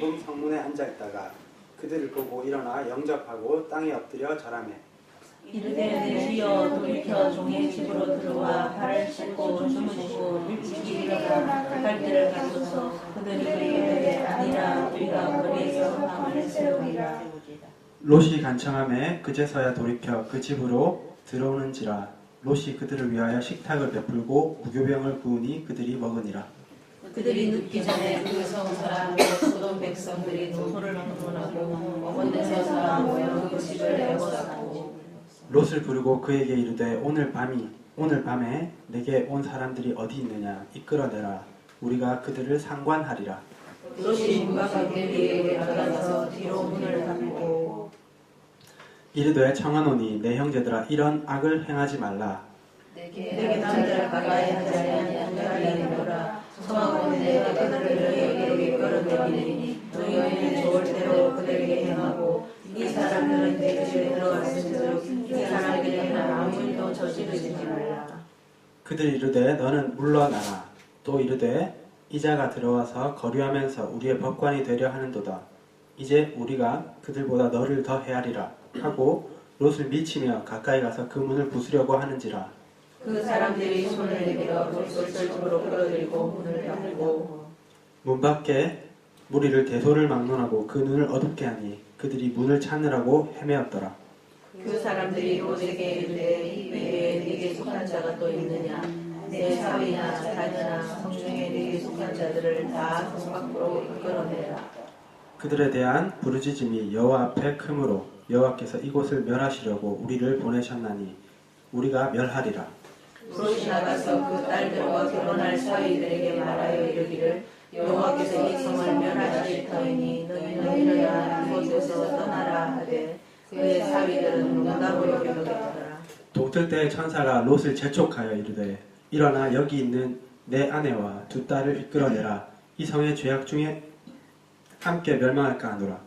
소돔 성문에 앉아있다가 그들을 보고 일어나 영접하고 땅에 엎드려 절하매 이르되 내 주여 돌이켜 종의 집으로 들어와 발을 씻고 주무시고 일찍 일어나 갈 길을 가소서. 그들이 그에게 아니라 우리가 거리에서 밤을 새우리라. 롯이 간청하매 그제서야 돌이켜 그 집으로 들어오는지라. 롯이 그들을 위하여 식탁을 베풀고 무교병을 구우니 그들이 먹으니라. 그들이 눕기 전에 그 성 사람과 소돔 백성들이 노소를 방문하고 먼 데서 다 모여 그 집을 에워쌌고 롯을 부르고 그에게 이르되 오늘 밤에 내게 온 사람들이 어디 있느냐 이끌어내라. 우리가 그들을 상관하리라. 롯이 문과 그들에게 나가서 뒤로 문을 닫고 이르되 청하노니 내 형제들아 이런 악을 행하지 말라. 내게 남자를 가까이 하지 아니하노라. 청하고 내가 그들을 너희에게로 이끌어내리니 너희는 좋을 대로 그들에게 행하고 이 사람들은 내 집에 들어갔은즉 이 사람들에게는 아무 일도 저지르지 말라. 그들 이르되 너는 물러나라. 또 이르되 이자가 들어와서 거류하면서 우리의 법관이 되려 하는도다. 이제 우리가 그들보다 너를 더 헤아리라 하고 롯을 미치며 가까이 가서 그 문을 부수려고 하는지라. 그 사람들이 손을 내밀어 롯을 집으로 끌어들이고 문을 닫고 문 밖에 무리를 대소를 막론하고 그 눈을 어둡게 하니 그들이 문을 찾느라고 헤매었더라. 그 사람들이 롯에게 이르되 이 외에 네게 속한 자가 또 있느냐. 내 사위나 자녀나 성중에 네게 속한 자들을 다 성 밖으로 이끌어내라. 그들에 대한 부르짖음이 여호와 앞에 크므로 여호와께서 이곳을 멸하시려고 우리를 보내셨나니 우리가 멸하리라. 롯이 나가서 그 딸들과 결혼할 사위들에게 말하여 이르기를 여호와께서 이 성을 멸하실 터이니 너희는 일어나 이곳에서 떠나라 하되 그의 사위들은 농담으로 여겼더라. 동틀 때의 천사가 롯을 재촉하여 이르되 일어나 여기 있는 내 아내와 두 딸을 이끌어내라. 이 성의 죄악 중에 함께 멸망할까 하노라.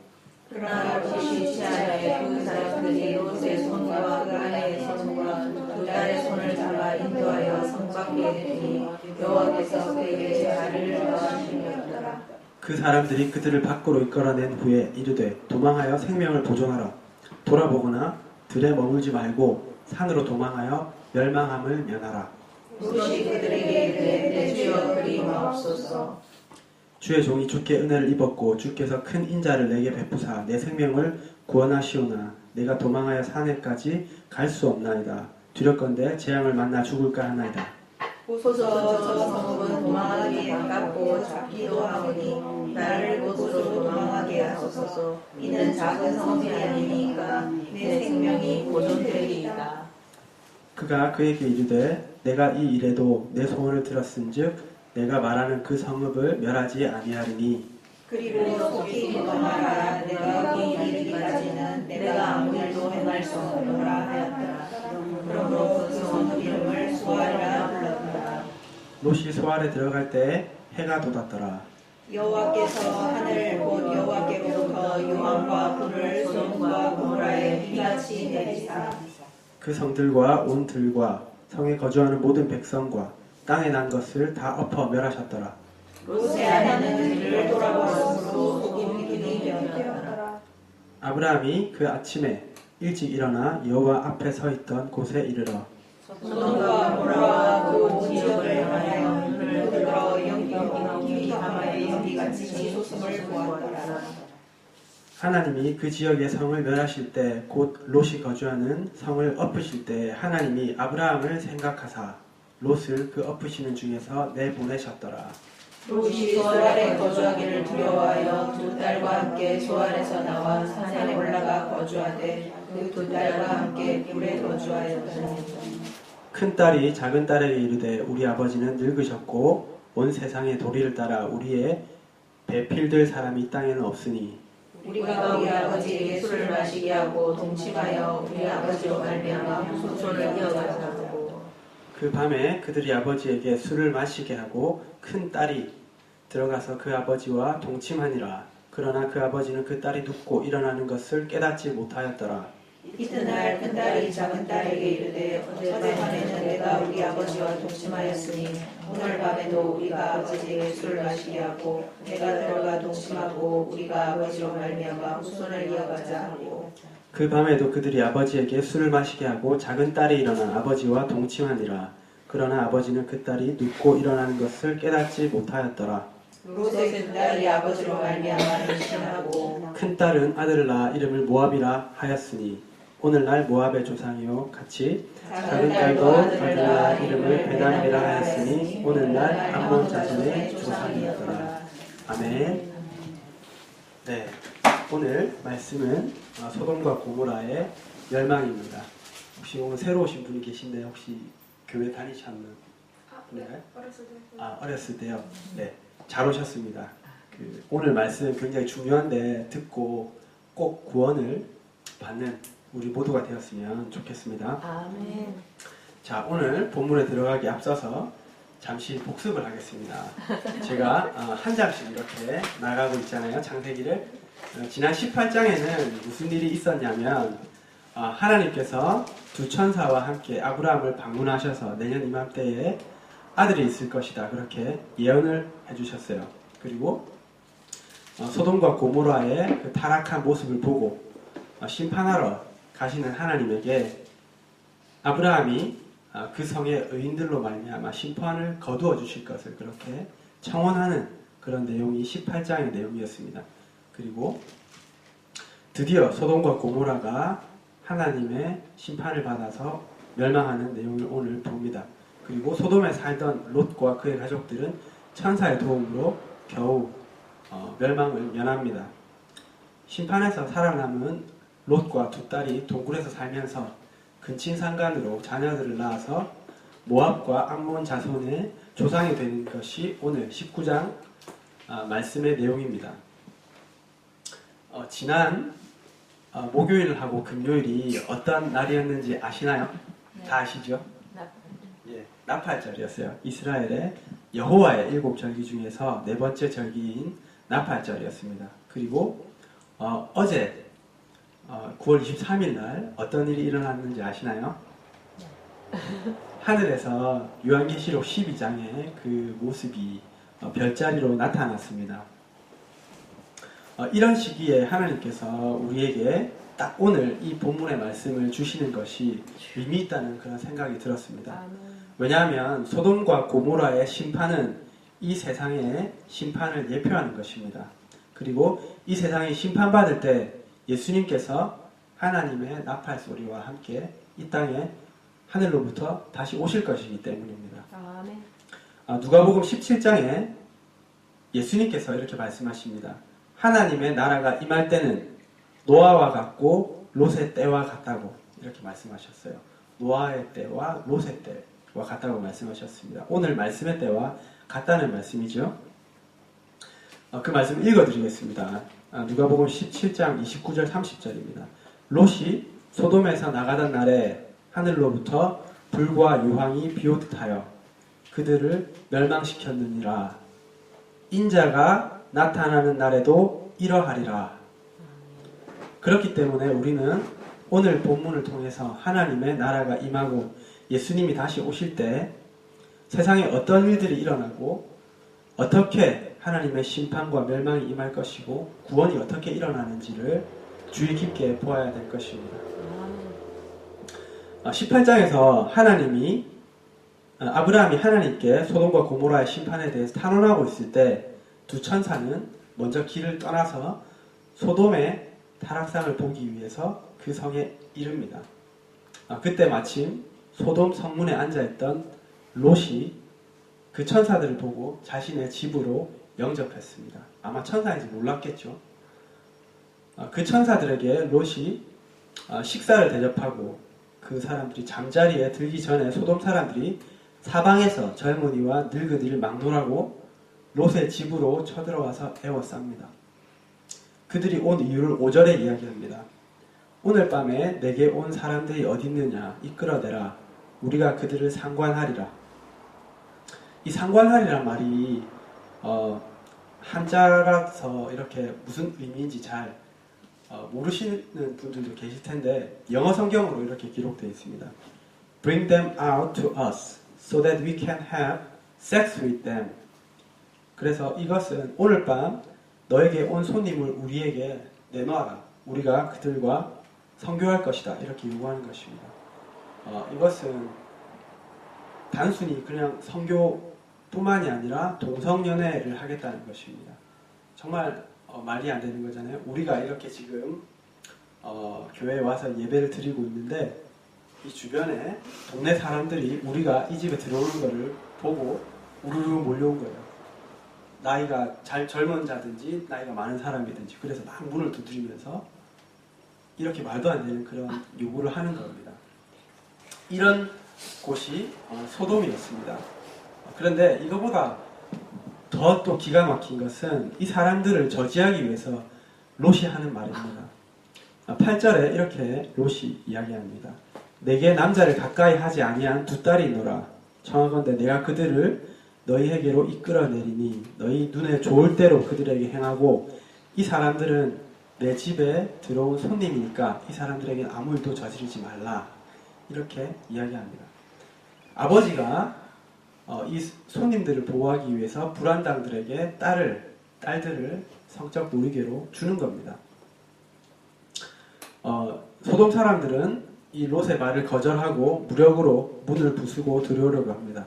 그러나 롯이 시야에 그 사람들이 롯의 손과 그 아내의 손과 두 딸의 손을 잡아 인도하여 성 밖에 내니 여호와께서 그에게 자리를 더하시려더라. 그 사람들이 그들을 밖으로 이끌어낸 후에 이르되 도망하여 생명을 보존하라. 돌아보거나 들에 머물지 말고 산으로 도망하여 멸망함을 면하라. 롯이 그들에게 이르되 내 주여 그리 마옵소서. 주의 종이 주께 은혜를 입었고 주께서 큰 인자를 내게 베푸사 내 생명을 구원하시오나 내가 도망하여 산에까지 갈 수 없나이다. 두렵건대 재앙을 만나 죽을까 하나이다. 보소서 저 성읍은 도망하기 가깝고 작기도 하오니 나를 곳으로 도망하게 하소서. 이는 작은 성읍이 아니니까 내 생명이 보존되리이다. 그가 그에게 이르되 내가 이 일에도 내 소원을 들었은즉 내가 말하는 그 성읍을 멸하지 아니하리니 그리고 속히 도망하라. 내가 여기 이르기까지는 내가 아무 일도 행할 수 없노라 하였더라. 그러므로 그 성읍 이름을 수알이라 불렀더라. 롯이 소알에 들어갈 때에 해가 돋았더라. 여호와께서 하늘 곧 여호와께로부터 유황과 불을 소돔과 고모라에 비같이 내리사 그 성들과 온 들과 성에 거주하는 모든 백성과 땅에 난 것을 다 엎어 멸하셨더라. 롯의 아내는 그를 돌아보았으므로 속이 기둥이 되었더라. 아브라함이 그 아침에 일찍 일어나 여호와 앞에 서 있던 곳에 이르러 소돔과 고모라와 그 지역을 향하여 눈을 들어 연기 가마의 연기같이 솟음을 보았더라. 하나님이 그 지역의 성을 멸하실 때 곧 롯이 거주하는 성을 엎으실 때 하나님이 아브라함을 생각하사 롯을 그 엎으시는 중에서 내보내셨더라. 롯이 소알에 거주하기를 두려워하여 두 딸과 함께 소알에서 나와 산에 올라가 거주하되 그 두 딸과 함께 불에 거주하였더니 큰 딸이 작은 딸에게 이르되 우리 아버지는 늙으셨고 온 세상의 도리를 따라 우리의 배필들 사람이 이 땅에는 없으니 우리가 우리 아버지에게 술을 마시게 하고 동침하여 우리 아버지로 말미암아 소초를 이어가자 하고 그 밤에 그들이 아버지에게 술을 마시게 하고 큰 딸이 들어가서 그 아버지와 동침하니라. 그러나 그 아버지는 그 딸이 눕고 일어나는 것을 깨닫지 못하였더라. 이튿날 큰딸이 작은딸에게 이르되 어젯밤에는 내가 우리 아버지와 동침하였으니 오늘 밤에도 우리가 아버지에게 술을 마시게 하고 내가 들어가 동침하고 우리가 아버지로 말미암아 후손을 이어가자 하고 그 밤에도 그들이 아버지에게 술을 마시게 하고 작은 딸이 일어나 아버지와 동침하니라. 그러나 아버지는 그 딸이 눕고 일어나는 것을 깨닫지 못하였더라. 롯의 큰딸이 아버지로 말미암아 임신하고 큰 딸은 아들을 낳아 이름을 모압이라 하였으니 오늘날 모압의 조상이요 같이 작은 딸도 아들을 낳아 이름을 베단이라 하였으니 오늘날 암몬 자손의 조상이었더라. 아멘. 네, 오늘 말씀은 소돔과 고모라의 멸망입니다. 혹시 오늘 새로 오신 분이 계신데 혹시 교회 다니셨는 분인가요? 어렸을 때요. 네, 잘 오셨습니다. 오늘 말씀 굉장히 중요한데 듣고 꼭 구원을 받는 우리 모두가 되었으면 좋겠습니다. 아멘. 자, 오늘 본문에 들어가기 앞서서 잠시 복습을 하겠습니다. 제가 한 장씩 이렇게 나가고 있잖아요. 창세기를. 지난 18장에는 무슨 일이 있었냐면 하나님께서 두 천사와 함께 아브라함을 방문하셔서 내년 이맘때에 아들이 있을 것이다. 그렇게 예언을 해주셨어요. 그리고 소돔과 고모라의 그 타락한 모습을 보고 심판하러 가시는 하나님에게 아브라함이 그 성의 의인들로 말미암아 심판을 거두어 주실 것을 그렇게 청원하는 그런 내용이 18장의 내용이었습니다. 그리고 드디어 소돔과 고모라가 하나님의 심판을 받아서 멸망하는 내용을 오늘 봅니다. 그리고 소돔에 살던 롯과 그의 가족들은 천사의 도움으로 겨우 멸망을 면합니다. 심판에서 살아남은 롯과 두 딸이 동굴에서 살면서 근친상간으로 자녀들을 낳아서 모압과 암몬 자손의 조상이 되는 것이 오늘 19장 말씀의 내용입니다. 지난 목요일하고 금요일이 어떤 날이었는지 아시나요? 네. 다 아시죠? 예, 나팔절이었어요. 이스라엘의 여호와의 7절기 중에서 네 번째 절기인 나팔절이었습니다. 그리고 어제 9월 23일 날 어떤 일이 일어났는지 아시나요? 하늘에서 요한계시록 12장의 그 모습이 별자리로 나타났습니다. 이런 시기에 하나님께서 우리에게 딱 오늘 이 본문의 말씀을 주시는 것이 의미 있다는 그런 생각이 들었습니다. 왜냐하면 소돔과 고모라의 심판은 이 세상의 심판을 예표하는 것입니다. 그리고 이 세상이 심판받을 때 예수님께서 하나님의 나팔 소리와 함께 이 땅에 하늘로부터 다시 오실 것이기 때문입니다. 누가복음 17장에 예수님께서 이렇게 말씀하십니다. 하나님의 나라가 임할 때는 노아와 같고 롯의 때와 같다고 이렇게 말씀하셨어요. 노아의 때와 롯의 때와 같다고 말씀하셨습니다. 오늘 말씀의 때와 같다는 말씀이죠. 그 말씀 읽어드리겠습니다. 누가복음 17장 29절 30절입니다. 롯이 소돔에서 나가던 날에 하늘로부터 불과 유황이 비오듯하여 그들을 멸망시켰느니라. 인자가 나타나는 날에도 이러하리라. 그렇기 때문에 우리는 오늘 본문을 통해서 하나님의 나라가 임하고 예수님이 다시 오실 때 세상에 어떤 일들이 일어나고 어떻게 하나님의 심판과 멸망이 임할 것이고 구원이 어떻게 일어나는지를 주의 깊게 보아야 될 것입니다. 18장에서 아브라함이 하나님께 소돔과 고모라의 심판에 대해서 탄원하고 있을 때 두 천사는 먼저 길을 떠나서 소돔의 타락상을 보기 위해서 그 성에 이릅니다. 그때 마침 소돔 성문에 앉아있던 롯이 그 천사들을 보고 자신의 집으로 영접했습니다. 아마 천사인지 몰랐겠죠. 그 천사들에게 롯이 식사를 대접하고 그 사람들이 잠자리에 들기 전에 소돔 사람들이 사방에서 젊은이와 늙은이를 막론하고 롯의 집으로 쳐들어와서 애워쌉니다. 그들이 온 이유를 5절에 이야기합니다. 오늘 밤에 내게 온 사람들이 어디 있느냐 이끌어내라. 우리가 그들을 상관하리라. 이 상관하리란 말이 한자라서 이렇게 무슨 의미인지 잘 모르시는 분들도 계실 텐데 영어 성경으로 이렇게 기록되어 있습니다. Bring them out to us so that we can have sex with them. 그래서 이것은 오늘 밤 너에게 온 손님을 우리에게 내놓아라. 우리가 그들과 성교할 것이다. 이렇게 요구하는 것입니다. 이것은 단순히 그냥 성교뿐만이 아니라 동성연애를 하겠다는 것입니다. 정말 말이 안 되는 거잖아요. 우리가 이렇게 지금 교회에 와서 예배를 드리고 있는데 이 주변에 동네 사람들이 우리가 이 집에 들어오는 것을 보고 우르르 몰려온 거예요. 나이가 젊은 자든지 나이가 많은 사람이든지 그래서 막 문을 두드리면서 이렇게 말도 안 되는 그런 요구를 하는 겁니다. 이런 곳이 소돔이었습니다. 그런데 이거보다 더 또 기가 막힌 것은 이 사람들을 저지하기 위해서 롯이 하는 말입니다. 8절에 이렇게 롯이 이야기합니다. 내게 남자를 가까이 하지 아니한 두 딸이 있노라. 청하건대 내가 그들을 너희에게로 이끌어내리니 너희 눈에 좋을 대로 그들에게 행하고 이 사람들은 내 집에 들어온 손님이니까 이 사람들에게 아무 일도 저지르지 말라. 이렇게 이야기합니다. 아버지가 이 손님들을 보호하기 위해서 불안당들에게 딸들을 성적 놀이개로 주는 겁니다. 소돔 사람들은 이 롯의 말을 거절하고 무력으로 문을 부수고 들어오려고 합니다.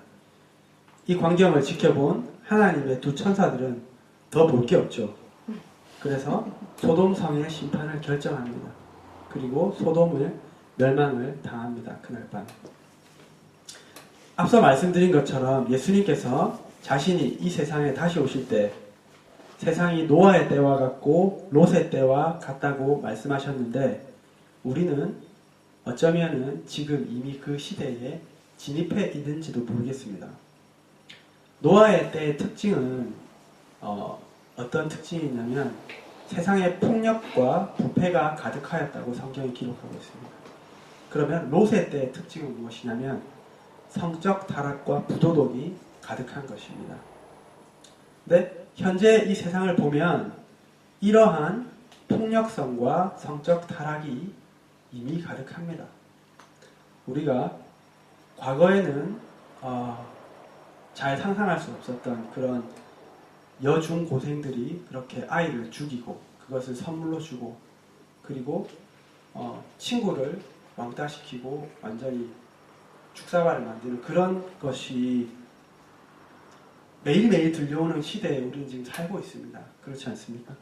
이 광경을 지켜본 하나님의 두 천사들은 더 볼 게 없죠. 그래서 소돔 성의 심판을 결정합니다. 그리고 소돔을 멸망을 당합니다. 그날 밤. 앞서 말씀드린 것처럼 예수님께서 자신이 이 세상에 다시 오실 때 세상이 노아의 때와 같고 롯의 때와 같다고 말씀하셨는데 우리는 어쩌면은 지금 이미 그 시대에 진입해 있는지도 모르겠습니다. 노아의 때의 특징은 어떤 특징이냐면 세상에 폭력과 부패가 가득하였다고 성경이 기록하고 있습니다. 그러면 롯의 때의 특징은 무엇이냐면 성적 타락과 부도덕이 가득한 것입니다. 근데 현재 이 세상을 보면 이러한 폭력성과 성적 타락이 이미 가득합니다. 우리가 과거에는 잘 상상할 수 없었던 그런 여중 고생들이 그렇게 아이를 죽이고 그것을 선물로 주고 그리고 친구를 왕따시키고 완전히 축사발을 만드는 그런 것이 매일매일 들려오는 시대에 우리는 지금 살고 있습니다. 그렇지 않습니까?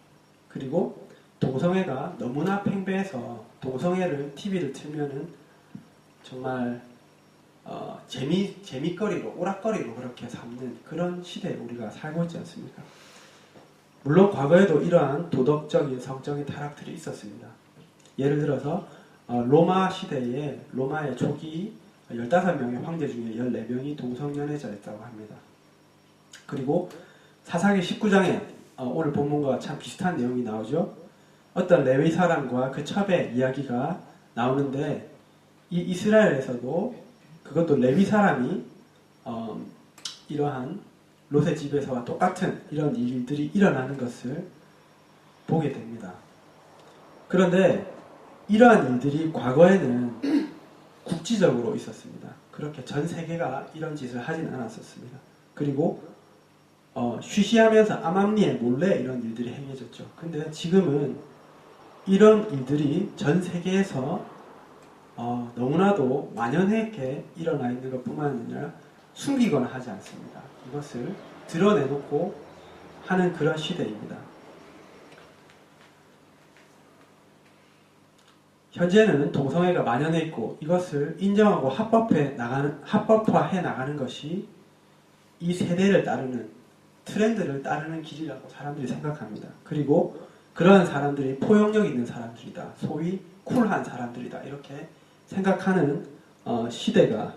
그리고 동성애가 너무나 팽배해서 동성애를 TV를 틀면은 정말 재미거리로 오락거리로 그렇게 삼는 그런 시대에 우리가 살고 있지 않습니까? 물론 과거에도 이러한 도덕적인 성적인 타락들이 있었습니다. 예를 들어서 로마 시대에 로마의 초기 15명의 황제 중에 14명이 동성연애자였다고 합니다. 그리고 사사기 19장에 오늘 본문과 참 비슷한 내용이 나오죠. 어떤 레위 사람과 그 첩의 이야기가 나오는데 이 이스라엘에서도 그것도 레위 사람이 이러한 롯의 집에서와 똑같은 이런 일들이 일어나는 것을 보게 됩니다. 그런데 이러한 일들이 과거에는 국지적으로 있었습니다. 그렇게 전 세계가 이런 짓을 하진 않았었습니다. 그리고 쉬쉬하면서 암암리에 몰래 이런 일들이 행해졌죠. 근데 지금은 이런 일들이 전 세계에서 너무나도 만연하게 일어나 있는 것뿐만 아니라 숨기거나 하지 않습니다. 이것을 드러내놓고 하는 그런 시대입니다. 현재는 동성애가 만연해 있고 이것을 인정하고 합법화해 나가는 것이 이 세대를 따르는 트렌드를 따르는 길이라고 사람들이 생각합니다. 그리고 그러한 사람들이 포용력 있는 사람들이다. 소위 쿨한 사람들이다. 이렇게 생각하는 시대가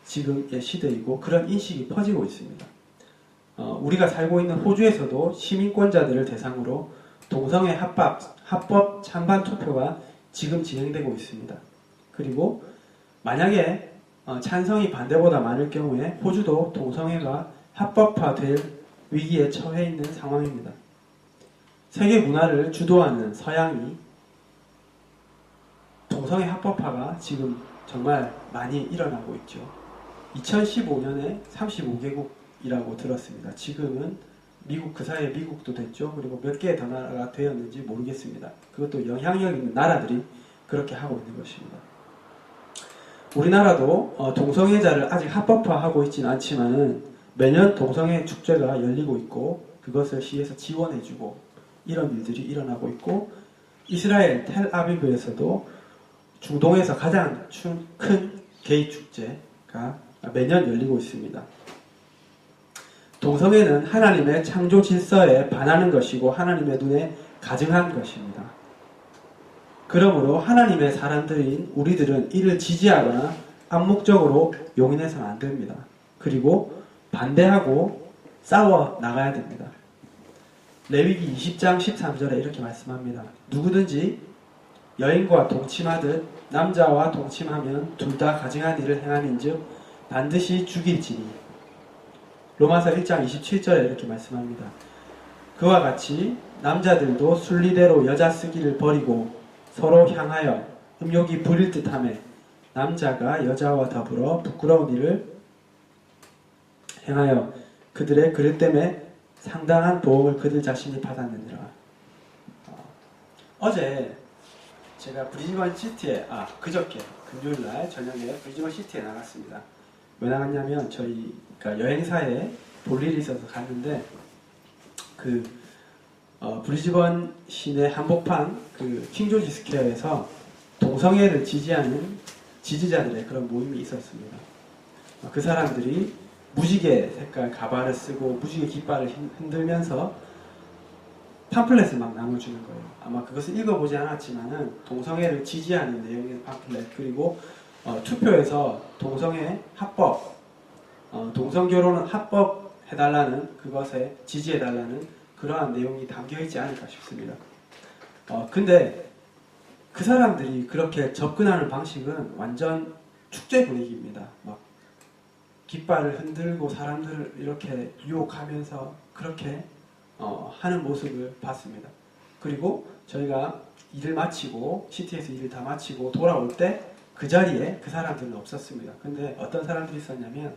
지금의 시대이고 그런 인식이 퍼지고 있습니다. 우리가 살고 있는 호주에서도 시민권자들을 대상으로 동성애 합법 찬반 투표가 지금 진행되고 있습니다. 그리고 만약에 찬성이 반대보다 많을 경우에 호주도 동성애가 합법화될 위기에 처해 있는 상황입니다. 세계 문화를 주도하는 서양이 동성애 합법화가 지금 정말 많이 일어나고 있죠. 2015년에 35개국이라고 들었습니다. 지금은 미국, 그 사이에 미국도 됐죠. 그리고 몇 개의 더 나라가 되었는지 모르겠습니다. 그것도 영향력 있는 나라들이 그렇게 하고 있는 것입니다. 우리나라도 동성애자를 아직 합법화하고 있지는 않지만은 매년 동성애 축제가 열리고 있고 그것을 시에서 지원해주고 이런 일들이 일어나고 있고 이스라엘 텔아비브에서도 중동에서 가장 큰 게이 축제가 매년 열리고 있습니다. 동성애는 하나님의 창조 질서에 반하는 것이고 하나님의 눈에 가증한 것입니다. 그러므로 하나님의 사람들인 우리들은 이를 지지하거나 암묵적으로 용인해서는 안 됩니다. 그리고 반대하고 싸워 나가야 됩니다. 레위기 20장 13절에 이렇게 말씀합니다. 누구든지 여인과 동침하듯 남자와 동침하면 둘 다 가증한 일을 행함인즉 반드시 죽일지니. 로마서 1장 27절에 이렇게 말씀합니다. 그와 같이 남자들도 순리대로 여자 쓰기를 버리고 서로 향하여 음욕이 부릴 듯하며 남자가 여자와 더불어 부끄러운 일을 행하여 그들의 그릇 때문에 상당한 보응을 그들 자신이 받았느니라. 어제 제가 브리즈번 시티에 그저께 금요일날 저녁에 브리즈번 시티에 나갔습니다. 왜 나갔냐면 저희가 여행사에 볼 일이 있어서 갔는데 브리즈번 시내 한복판 킹조지 스퀘어에서 동성애를 지지하는 지지자들의 그런 모임이 있었습니다. 그 사람들이 무지개 색깔 가발을 쓰고 무지개 깃발을 흔들면서 팜플렛을 막 나눠주는 거예요. 아마 그것을 읽어보지 않았지만은 동성애를 지지하는 내용의 팜플렛 그리고 투표에서 동성애 합법, 동성결혼은 합법해달라는 그것에 지지해달라는 그러한 내용이 담겨있지 않을까 싶습니다. 근데 그 사람들이 그렇게 접근하는 방식은 완전 축제 분위기입니다. 막 깃발을 흔들고 사람들을 이렇게 유혹하면서 그렇게 하는 모습을 봤습니다. 그리고 저희가 일을 마치고 시티에서 일을 다 마치고 돌아올 때 그 자리에 그 사람들은 없었습니다. 근데 어떤 사람들이 있었냐면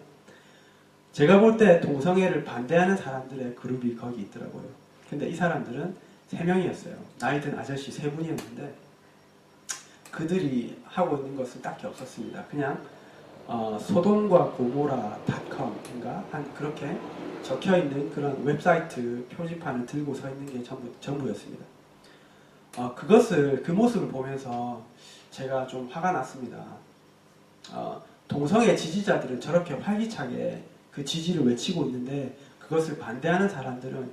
제가 볼 때 동성애를 반대하는 사람들의 그룹이 거기 있더라고요. 근데 이 사람들은 3명이었어요. 나이 든 아저씨 3분이었는데 그들이 하고 있는 것은 딱히 없었습니다. 그냥 소돔과 고모라.com인가 그렇게 적혀있는 그런 웹사이트 표지판을 들고 서 있는 게 전부였습니다. 그 모습을 보면서 제가 좀 화가 났습니다. 동성애 지지자들은 저렇게 활기차게 그 지지를 외치고 있는데 그것을 반대하는 사람들은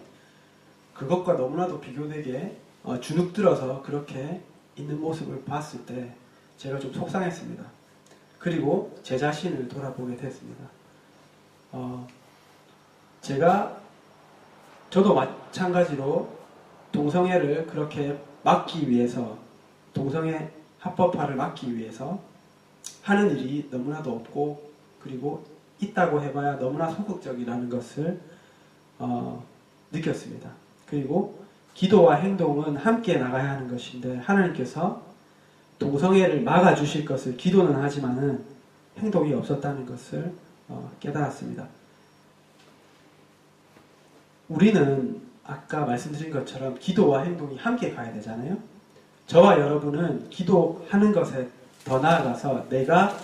그것과 너무나도 비교되게 주눅들어서 그렇게 있는 모습을 봤을 때 제가 좀 속상했습니다. 그리고 제 자신을 돌아보게 됐습니다. 저도 마찬가지로 동성애를 그렇게 막기 위해서 동성애 합법화를 막기 위해서 하는 일이 너무나도 없고 그리고 있다고 해봐야 너무나 소극적이라는 것을 느꼈습니다. 그리고 기도와 행동은 함께 나가야 하는 것인데 하나님께서 동성애를 막아주실 것을 기도는 하지만은 행동이 없었다는 것을 깨달았습니다. 우리는 아까 말씀드린 것처럼 기도와 행동이 함께 가야 되잖아요. 저와 여러분은 기도하는 것에 더 나아가서 내가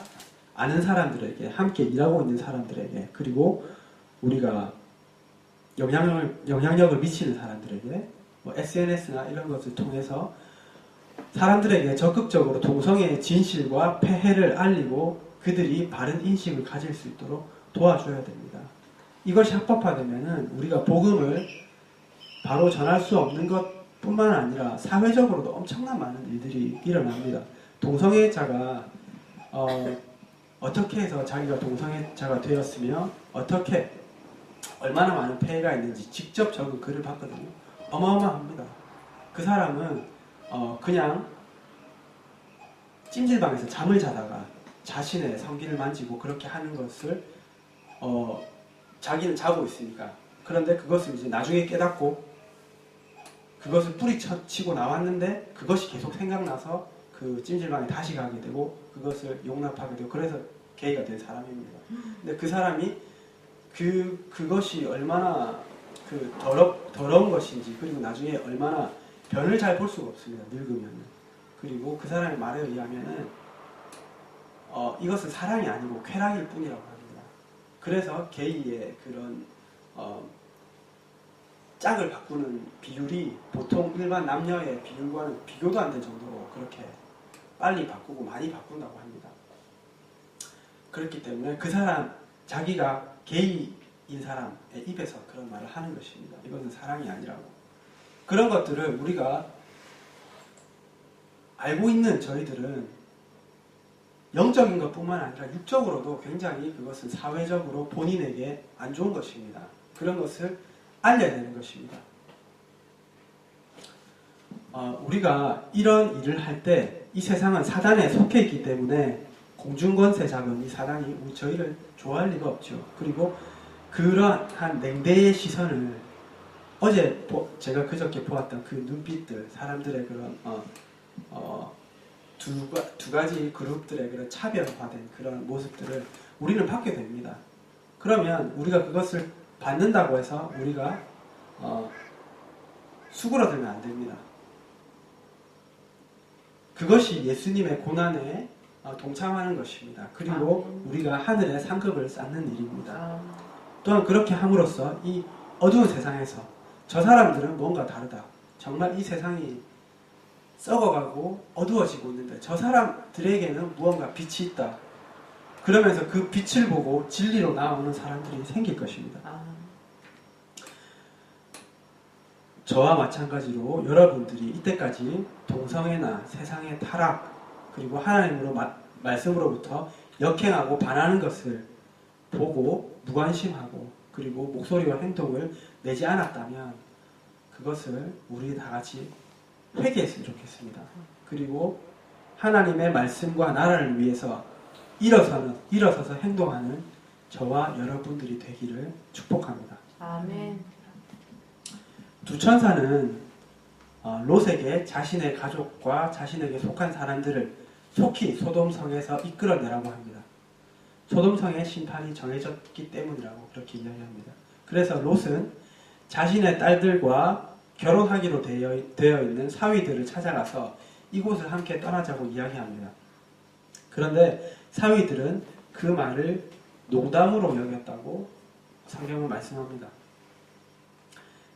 아는 사람들에게 함께 일하고 있는 사람들에게 그리고 우리가 영향력을 미치는 사람들에게 SNS나 이런 것을 통해서 사람들에게 적극적으로 동성애의 진실과 폐해를 알리고 그들이 바른 인식을 가질 수 있도록 도와줘야 됩니다. 이것이 합법화되면은 우리가 복음을 바로 전할 수 없는 것뿐만 아니라 사회적으로도 엄청난 많은 일들이 일어납니다. 동성애자가 어떻게 해서 자기가 동성애자가 되었으며 어떻게 얼마나 많은 폐해가 있는지 직접 적은 글을 봤거든요. 어마어마합니다. 그 사람은 그냥 찜질방에서 잠을 자다가 자신의 성기를 만지고 그렇게 하는 것을 자기는 자고 있으니까 그런데 그것을 이제 나중에 깨닫고 그것을 뿌리치고 나왔는데 그것이 계속 생각나서 그 찜질방에 다시 가게 되고 그것을 용납하게 되고 그래서 게이가 된 사람입니다. 근데 그 사람이 그것이 얼마나 그 더러운 것인지 그리고 나중에 얼마나 변을 잘 볼 수가 없습니다. 늙으면은. 그리고 그 사람의 말에 의하면은 이것은 사랑이 아니고 쾌락일 뿐이라고 합니다. 그래서 게이의 그런 짝을 바꾸는 비율이 보통 일반 남녀의 비율과는 비교도 안 될 정도로 그렇게 빨리 바꾸고 많이 바꾼다고 합니다. 그렇기 때문에 그 사람 자기가 게이인 사람의 입에서 그런 말을 하는 것입니다. 이것은 사랑이 아니라고. 그런 것들을 우리가 알고 있는 저희들은 영적인 것뿐만 아니라 육적으로도 굉장히 그것은 사회적으로 본인에게 안 좋은 것입니다. 그런 것을 알려야 되는 것입니다. 우리가 이런 일을 할 때 이 세상은 사단에 속해 있기 때문에 공중권세 잡은 이 사단이 저희를 좋아할 리가 없죠. 그리고 그러한 냉대의 시선을 어제 제가 그저께 보았던 그 눈빛들, 사람들의 그런 두 가지 그룹들의 그런 차별화된 그런 모습들을 우리는 받게 됩니다. 그러면 우리가 그것을 받는다고 해서 우리가 수그러들면 안 됩니다. 그것이 예수님의 고난에 동참하는 것입니다. 그리고 우리가 하늘의 상급을 쌓는 일입니다. 또한 그렇게 함으로써 이 어두운 세상에서 저 사람들은 뭔가 다르다. 정말 이 세상이 썩어가고 어두워지고 있는데 저 사람들에게는 무언가 빛이 있다. 그러면서 그 빛을 보고 진리로 나오는 사람들이 생길 것입니다. 저와 마찬가지로 여러분들이 이때까지 동성애나 세상의 타락 그리고 하나님으로 말씀으로부터 역행하고 반하는 것을 보고 무관심하고 그리고 목소리와 행동을 내지 않았다면 그것을 우리 다 같이 회개했으면 좋겠습니다. 그리고 하나님의 말씀과 나라를 위해서 일어서서 행동하는 저와 여러분들이 되기를 축복합니다. 아멘. 두 천사는 롯에게 자신의 가족과 자신에게 속한 사람들을 속히 소돔성에서 이끌어내라고 합니다. 소돔성의 심판이 정해졌기 때문이라고 그렇게 이야기합니다. 그래서 롯은 자신의 딸들과 결혼하기로 되어 있는 사위들을 찾아가서 이곳을 함께 떠나자고 이야기합니다. 그런데 사위들은 그 말을 농담으로 여겼다고 성경은 말씀합니다.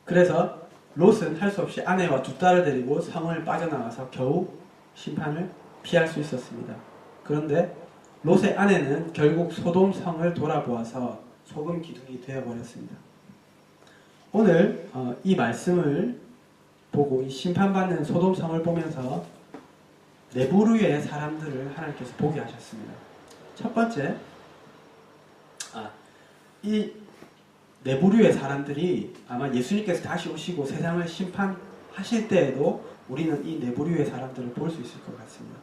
그래서 롯은 할 수 없이 아내와 두 딸을 데리고 성을 빠져나가서 겨우 심판을 피할 수 있었습니다. 그런데 롯의 아내는 결국 소돔 성을 돌아보아서 소금 기둥이 되어버렸습니다. 오늘 이 말씀을 보고 이 심판받는 소돔 성을 보면서 네 부류의 사람들을 하나님께서 보게 하셨습니다. 첫 번째, 이 네 부류의 사람들이 아마 예수님께서 다시 오시고 세상을 심판하실 때에도 우리는 이 네 부류의 사람들을 볼 수 있을 것 같습니다.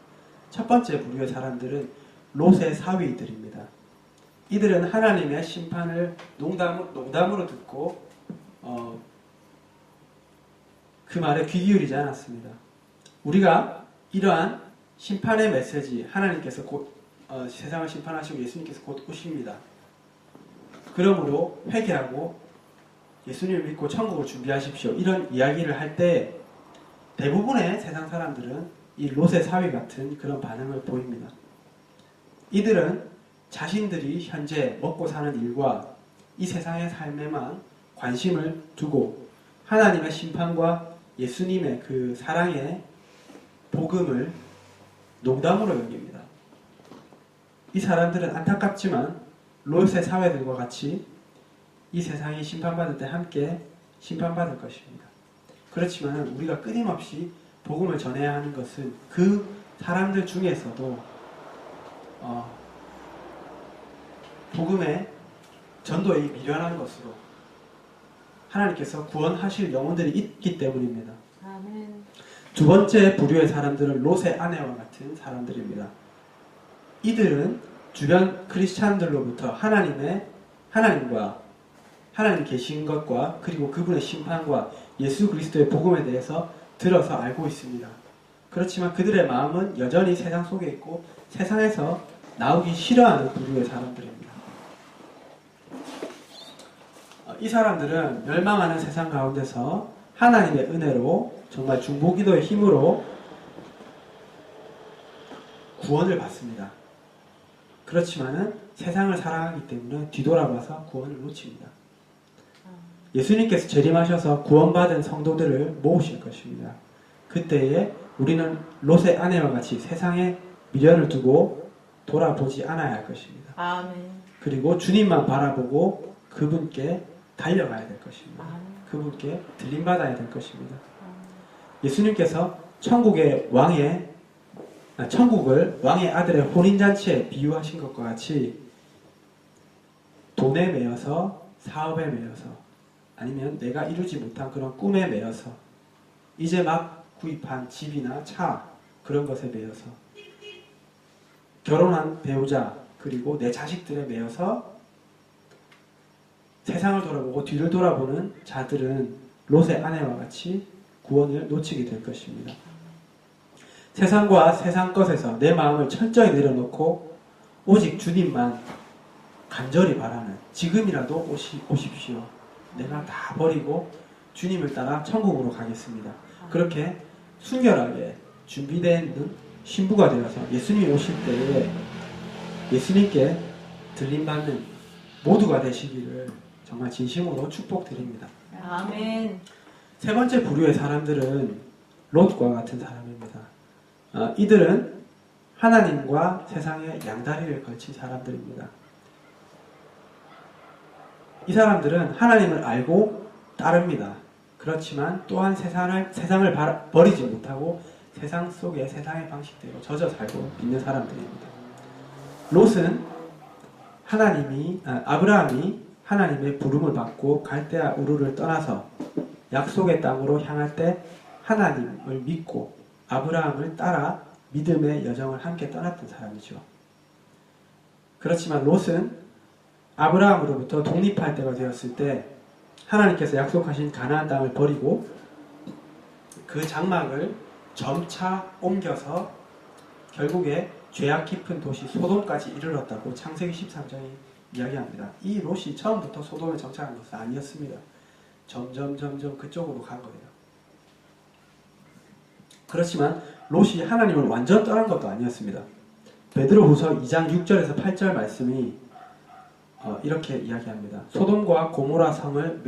첫 번째 부류의 사람들은 롯의 사위들입니다. 이들은 하나님의 심판을 농담으로 듣고 그 말에 귀 기울이지 않았습니다. 우리가 이러한 심판의 메시지, 하나님께서 곧 세상을 심판하시고 예수님께서 곧 오십니다. 그러므로 회개하고 예수님을 믿고 천국을 준비하십시오. 이런 이야기를 할 때 대부분의 세상 사람들은 이 롯의 사위 같은 그런 반응을 보입니다. 이들은 자신들이 현재 먹고 사는 일과 이 세상의 삶에만 관심을 두고 하나님의 심판과 예수님의 그 사랑의 복음을 농담으로 여깁니다. 이 사람들은 안타깝지만 롯의 사회들과 같이 이 세상이 심판받을 때 함께 심판받을 것입니다. 그렇지만 우리가 끊임없이 복음을 전해야 하는 것은 그 사람들 중에서도 복음의 전도에 미련한 것으로 하나님께서 구원하실 영혼들이 있기 때문입니다. 아멘. 두 번째 부류의 사람들은 롯의 아내와 같은 사람들입니다. 이들은 주변 크리스찬들로부터 하나님과 하나님 계신 것과 그리고 그분의 심판과 예수 그리스도의 복음에 대해서 들어서 알고 있습니다. 그렇지만 그들의 마음은 여전히 세상 속에 있고 세상에서 나오기 싫어하는 부류의 사람들입니다. 이 사람들은 멸망하는 세상 가운데서 하나님의 은혜로 정말 중보기도의 힘으로 구원을 받습니다. 그렇지만은 세상을 사랑하기 때문에 뒤돌아봐서 구원을 놓칩니다. 예수님께서 재림하셔서 구원받은 성도들을 모으실 것입니다. 그때에 우리는 롯의 아내와 같이 세상에 미련을 두고 돌아보지 않아야 할 것입니다. 아멘. 그리고 주님만 바라보고 그분께 달려가야 될 것입니다. 아멘. 그분께 들림받아야 될 것입니다. 예수님께서 천국을 왕의 아들의 혼인잔치에 비유하신 것과 같이 돈에 매여서 사업에 매여서 아니면 내가 이루지 못한 그런 꿈에 매여서 이제 막 구입한 집이나 차 그런 것에 매여서 결혼한 배우자 그리고 내 자식들에 매여서 세상을 돌아보고 뒤를 돌아보는 자들은 롯의 아내와 같이 구원을 놓치게 될 것입니다. 세상과 세상 것에서 내 마음을 철저히 내려놓고 오직 주님만 간절히 바라는 지금이라도 오십시오. 내가 다 버리고 주님을 따라 천국으로 가겠습니다. 그렇게 순결하게 준비되어 있는 신부가 되어서 예수님이 오실 때에 예수님께 들림받는 모두가 되시기를 정말 진심으로 축복드립니다. 아멘. 세 번째 부류의 사람들은 롯과 같은 사람입니다. 이들은 하나님과 세상의 양다리를 걸친 사람들입니다. 이 사람들은 하나님을 알고 따릅니다. 그렇지만 또한 세상을 버리지 못하고 세상 속에 세상의 방식대로 젖어 살고 있는 사람들입니다. 롯은 아브라함이 하나님의 부름을 받고 갈대아 우르를 떠나서 약속의 땅으로 향할 때 하나님을 믿고 아브라함을 따라 믿음의 여정을 함께 떠났던 사람이죠. 그렇지만 롯은 아브라함으로부터 독립할 때가 되었을 때 하나님께서 약속하신 가나안 땅을 버리고 그 장막을 점차 옮겨서 결국에 죄악 깊은 도시 소돔까지 이르렀다고 창세기 13장이 이야기합니다. 이 롯이 처음부터 소돔에 정착한 것은 아니었습니다. 점점 그쪽으로 간 거예요. 그렇지만 롯이 하나님을 완전 떠난 것도 아니었습니다. 베드로후서 2장 6절에서 8절 말씀이 이렇게 이야기합니다. 소돔과 고모라 성을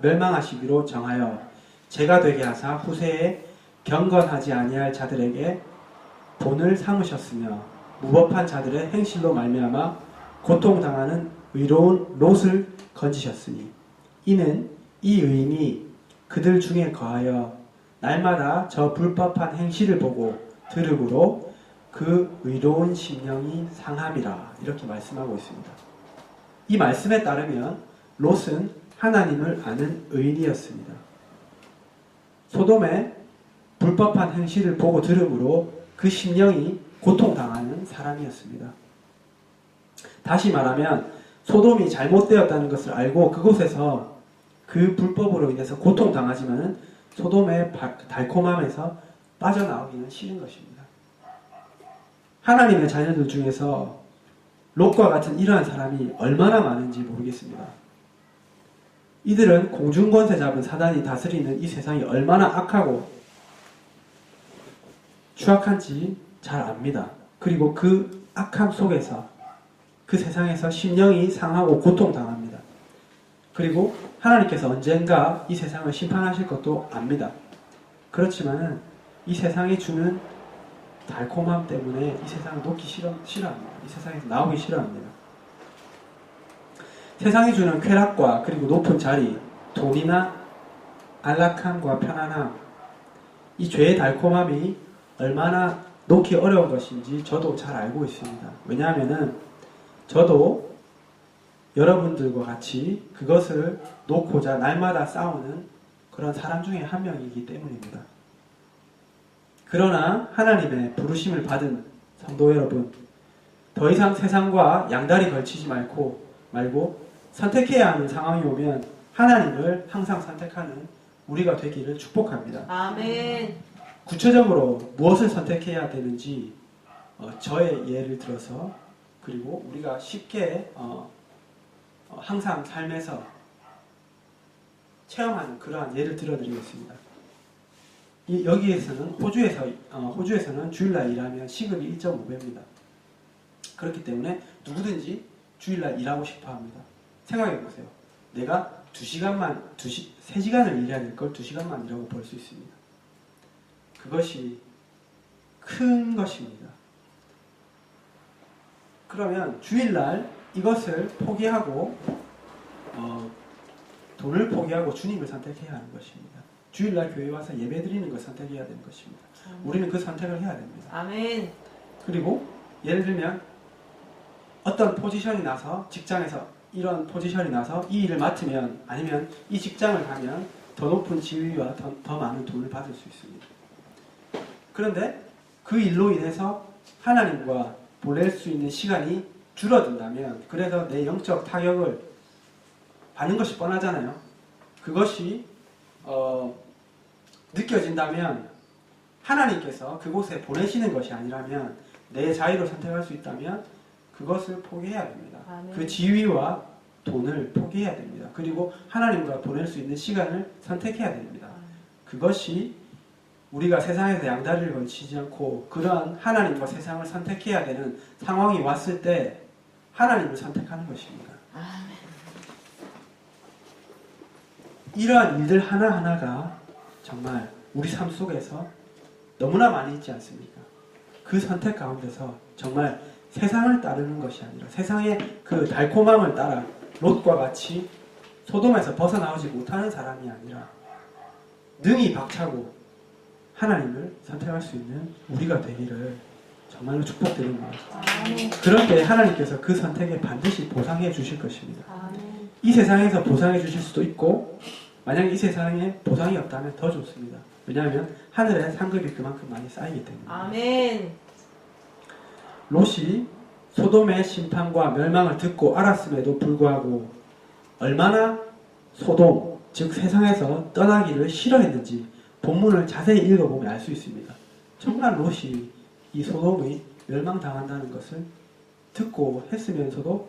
멸망하시기로 정하여 제가 되게 하사 후세에 경건하지 아니할 자들에게 본을 삼으셨으며 무법한 자들의 행실로 말미암아 고통당하는 의로운 롯을 건지셨으니 이는 이 의인이 그들 중에 거하여 날마다 저 불법한 행실을 보고 들음으로 그 의로운 심령이 상함이라 이렇게 말씀하고 있습니다. 이 말씀에 따르면 롯은 하나님을 아는 의인이었습니다. 소돔의 불법한 행실을 보고 들음으로 그 심령이 고통당하는 사람이었습니다. 다시 말하면 소돔이 잘못되었다는 것을 알고 그곳에서 그 불법으로 인해서 고통당하지만 소돔의 달콤함에서 빠져나오기는 싫은 것입니다. 하나님의 자녀들 중에서 롯과 같은 이러한 사람이 얼마나 많은지 모르겠습니다. 이들은 공중권세 잡은 사단이 다스리는 이 세상이 얼마나 악하고 추악한지 잘 압니다. 그리고 그 악함 속에서 그 세상에서 심령이 상하고 고통당합니다. 그리고 하나님께서 언젠가 이 세상을 심판하실 것도 압니다. 그렇지만은 이 세상이 주는 달콤함 때문에 이 세상을 놓기 싫어합니다. 이 세상에서 나오기 싫어합니다. 세상이 주는 쾌락과 그리고 높은 자리, 돈이나 안락함과 편안함, 이 죄의 달콤함이 얼마나 놓기 어려운 것인지 저도 잘 알고 있습니다. 왜냐하면은 저도 여러분들과 같이 그것을 놓고자 날마다 싸우는 그런 사람 중에 한 명이기 때문입니다. 그러나 하나님의 부르심을 받은 성도 여러분, 더 이상 세상과 양다리 걸치지 말고 선택해야 하는 상황이 오면 하나님을 항상 선택하는 우리가 되기를 축복합니다. 아멘. 구체적으로 무엇을 선택해야 되는지 저의 예를 들어서 그리고 우리가 쉽게 항상 삶에서 체험하는 그러한 예를 들어드리겠습니다. 여기에서는 호주에서는 주일날 일하면 시급이 1.5배입니다. 그렇기 때문에 누구든지 주일날 일하고 싶어합니다. 생각해 보세요. 내가 3시간을 일해야 될 걸 2시간만 일하고 벌 수 있습니다. 그것이 큰 것입니다. 그러면 주일날 이것을 포기하고 돈을 포기하고 주님을 선택해야 하는 것입니다. 주일날 교회 와서 예배 드리는 걸 선택해야 되는 것입니다. 우리는 그 선택을 해야 됩니다. 아멘. 그리고 예를 들면 어떤 포지션이 나서 직장에서 이런 포지션이 나서 이 일을 맡으면 아니면 이 직장을 가면 더 높은 지위와 더 많은 돈을 받을 수 있습니다. 그런데 그 일로 인해서 하나님과 보낼 수 있는 시간이 줄어든다면 그래서 내 영적 타격을 받는 것이 뻔하잖아요. 그것이 느껴진다면 하나님께서 그곳에 보내시는 것이 아니라면 내 자유로 선택할 수 있다면 그것을 포기해야 됩니다. 아멘. 그 지위와 돈을 포기해야 됩니다. 그리고 하나님과 보낼 수 있는 시간을 선택해야 됩니다. 그것이 우리가 세상에서 양다리를 걸치지 않고 그러한 하나님과 세상을 선택해야 되는 상황이 왔을 때 하나님을 선택하는 것입니다. 아멘. 이러한 일들 하나하나가 정말 우리 삶 속에서 너무나 많이 있지 않습니까? 그 선택 가운데서 정말 세상을 따르는 것이 아니라 세상의 그 달콤함을 따라 롯과 같이 소돔에서 벗어나오지 못하는 사람이 아니라 능히 박차고 하나님을 선택할 수 있는 우리가 되기를 정말로 축복드립니다. 아멘. 그럴 때 하나님께서 그 선택에 반드시 보상해 주실 것입니다. 아멘. 이 세상에서 보상해 주실 수도 있고 만약에 이 세상에 보상이 없다면 더 좋습니다. 왜냐하면 하늘에 상급이 그만큼 많이 쌓이기 때문에. 아멘. 롯이 소돔의 심판과 멸망을 듣고 알았음에도 불구하고 얼마나 소돔, 즉 세상에서 떠나기를 싫어했는지 본문을 자세히 읽어보면 알 수 있습니다. 정말 롯이 이 소돔이 멸망당한다는 것을 듣고 했으면서도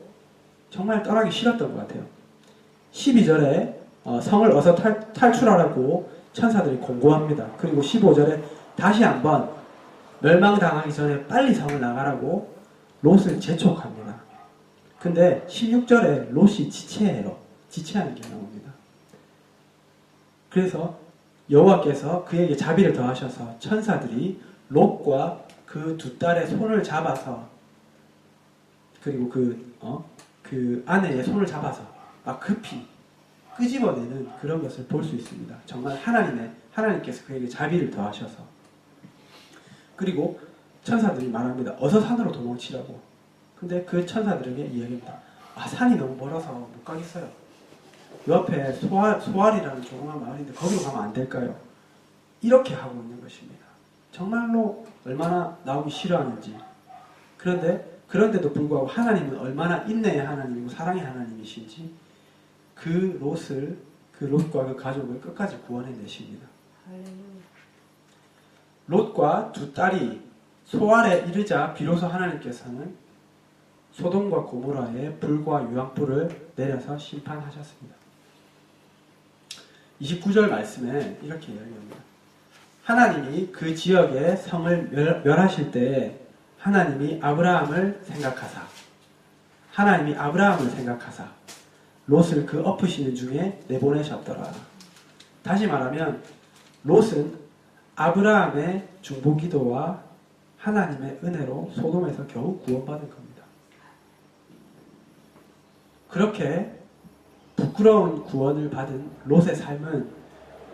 정말 떠나기 싫었던 것 같아요. 12절에 성을 어서 탈출하라고 천사들이 공고합니다. 그리고 15절에 다시 한번 멸망당하기 전에 빨리 성을 나가라고 롯을 재촉합니다. 근데 16절에 롯이 지체해요. 지체하는 게 나옵니다. 그래서 여호와께서 그에게 자비를 더하셔서 천사들이 롯과 그 두 딸의 손을 잡아서 그리고 그 아내의 손을 잡아서 막 급히 끄집어내는 그런 것을 볼 수 있습니다. 정말 하나님께서 그에게 자비를 더하셔서 그리고 천사들이 말합니다. 어서 산으로 도망치라고. 근데 그 천사들에게 이야기합니다. 산이 너무 멀어서 못 가겠어요. 옆에 소알이라는 조그만 마을인데 거기로 가면 안 될까요? 이렇게 하고 있는 것입니다. 정말로 얼마나 나오기 싫어하는지. 그런데도 불구하고 하나님은 얼마나 인내의 하나님이고 사랑의 하나님이신지 그 롯과 그 가족을 끝까지 구원해내십니다. 롯과 두 딸이 소알에 이르자 비로소 하나님께서는 소돔과 고모라의 불과 유황불을 내려서 심판하셨습니다. 29절 말씀에 이렇게 이야기합니다. 하나님이 그 지역의 성을 멸하실 때에 하나님이 아브라함을 생각하사 롯을 그 엎으시는 중에 내보내셨더라. 다시 말하면 롯은 아브라함의 중보기도와 하나님의 은혜로 소돔에서 겨우 구원받은 겁니다. 그렇게 부끄러운 구원을 받은 롯의 삶은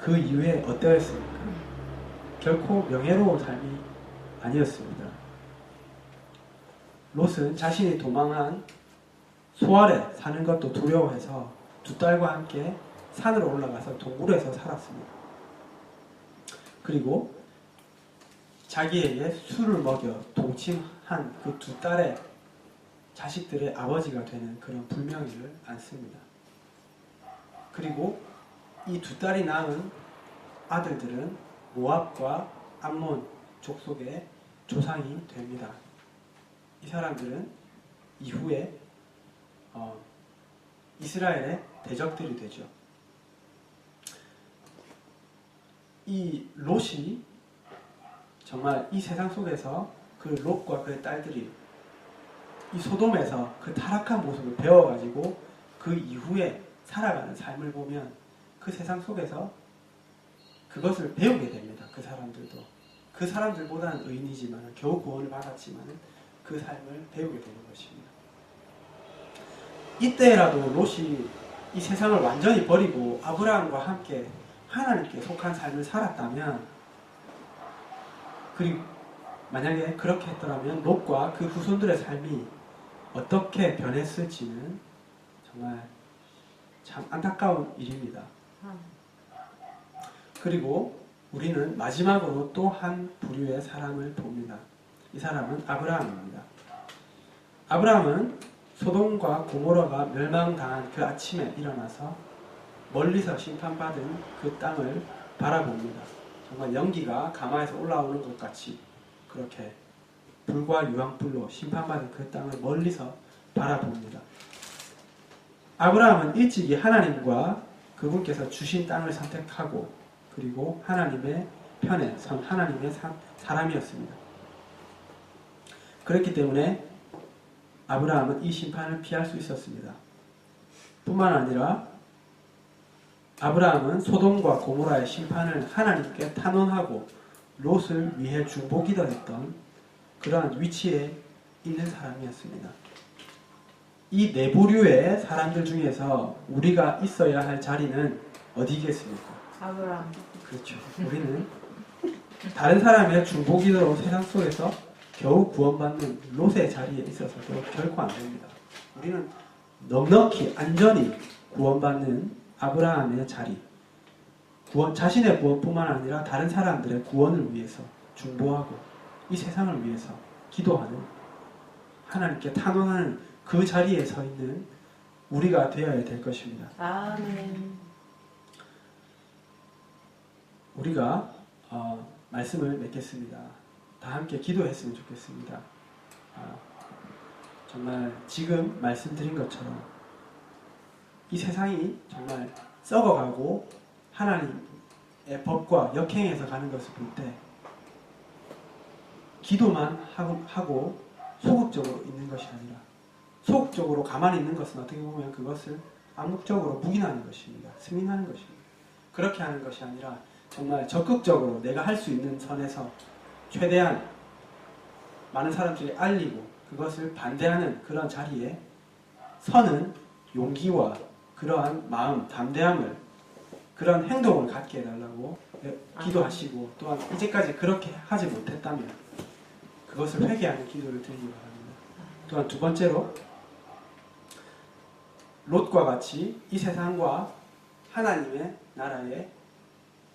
그 이후에 어떠했습니까? 결코 명예로운 삶이 아니었습니다. 롯은 자신이 도망한 소알에 사는 것도 두려워해서 두 딸과 함께 산으로 올라가서 동굴에서 살았습니다. 그리고 자기에게 술을 먹여 동침한 그 두 딸의 자식들의 아버지가 되는 그런 불명예를 안습니다. 그리고 이 두 딸이 낳은 아들들은 모압과 암몬 족속의 조상이 됩니다. 이 사람들은 이후에 이스라엘의 대적들이 되죠. 이 롯이 정말 이 세상 속에서 그 롯과 그의 딸들이 이 소돔에서 그 타락한 모습을 배워가지고 그 이후에 살아가는 삶을 보면 그 세상 속에서 그것을 배우게 됩니다. 그 사람들도. 그 사람들보다는 의인이지만 겨우 구원을 받았지만 그 삶을 배우게 되는 것입니다. 이때라도 롯이 이 세상을 완전히 버리고 아브라함과 함께 하나님께 속한 삶을 살았다면, 그리고 만약에 그렇게 했더라면 롯과 그 후손들의 삶이 어떻게 변했을지는 정말 참 안타까운 일입니다. 그리고 우리는 마지막으로 또 한 부류의 사람을 봅니다. 이 사람은 아브라함입니다. 아브라함은 소돔과 고모라가 멸망당한 그 아침에 일어나서 멀리서 심판받은 그 땅을 바라봅니다. 정말 연기가 가마에서 올라오는 것 같이 그렇게 불과 유황불로 심판받은 그 땅을 멀리서 바라봅니다. 아브라함은 일찍이 하나님과 그분께서 주신 땅을 선택하고 그리고 하나님의 편에 선 하나님의 사람이었습니다. 그렇기 때문에 아브라함은 이 심판을 피할 수 있었습니다. 뿐만 아니라 아브라함은 소돔과 고모라의 심판을 하나님께 탄원하고 롯을 위해 중보기도했던 그러한 위치에 있는 사람이었습니다. 이 네 부류의 사람들 중에서 우리가 있어야 할 자리는 어디겠습니까? 아브라함. 그렇죠. 우리는 다른 사람의 중보기도로 세상 속에서 겨우 구원받는 롯의 자리에 있어서도 결코 안 됩니다. 우리는 넉넉히 안전히 구원받는 아브라함의 자리, 자신의 구원뿐만 아니라 다른 사람들의 구원을 위해서 중보하고 이 세상을 위해서 기도하는, 하나님께 탄원하는 그 자리에 서 있는 우리가 되어야 될 것입니다. 아멘. 우리가 말씀을 맺겠습니다. 다 함께 기도했으면 좋겠습니다. 정말 지금 말씀드린 것처럼 이 세상이 정말 썩어가고 하나님의 법과 역행해서 가는 것을 볼 때 기도만 하고 소극적으로 있는 것이 아니라, 소극적으로 가만히 있는 것은 어떻게 보면 그것을 암묵적으로 묵인하는 것입니다. 승인하는 것입니다. 그렇게 하는 것이 아니라 정말 적극적으로 내가 할 수 있는 선에서 최대한 많은 사람들이 알리고 그것을 반대하는 그런 자리에 서는 용기와 그러한 마음, 담대함을, 그런 행동을 갖게 해달라고 기도하시고, 또한 이제까지 그렇게 하지 못했다면 그것을 회개하는 기도를 드리기 바랍니다. 또한 두 번째로, 롯과 같이 이 세상과 하나님의 나라에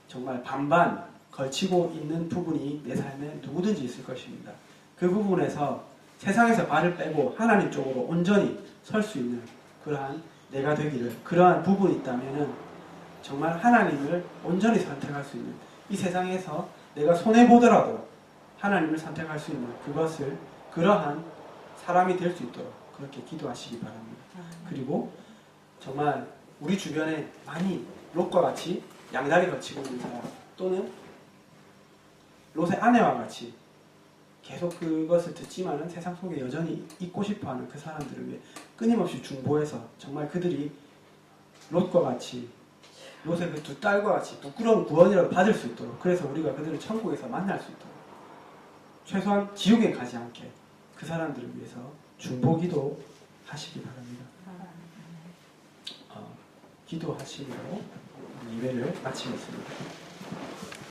정말 반반 걸치고 있는 부분이 내 삶에 누구든지 있을 것입니다. 그 부분에서 세상에서 발을 빼고 하나님 쪽으로 온전히 설 수 있는 그러한 내가 되기를, 그러한 부분이 있다면 정말 하나님을 온전히 선택할 수 있는, 이 세상에서 내가 손해보더라도 하나님을 선택할 수 있는 그러한 사람이 될 수 있도록 그렇게 기도하시기 바랍니다. 그리고 정말 우리 주변에 많이 롯과 같이 양다리 걸치고 있는 사람, 또는 롯의 아내와 같이 계속 그것을 듣지만은 세상 속에 여전히 있고 싶어하는 그 사람들을 위해 끊임없이 중보해서 정말 그들이 롯과 같이, 롯의 그 두 딸과 같이 부끄러운 구원이라도 받을 수 있도록, 그래서 우리가 그들을 천국에서 만날 수 있도록, 최소한 지옥에 가지 않게 그 사람들을 위해서 중보기도 하시기 바랍니다. 기도하시므로 예배를 마치겠습니다.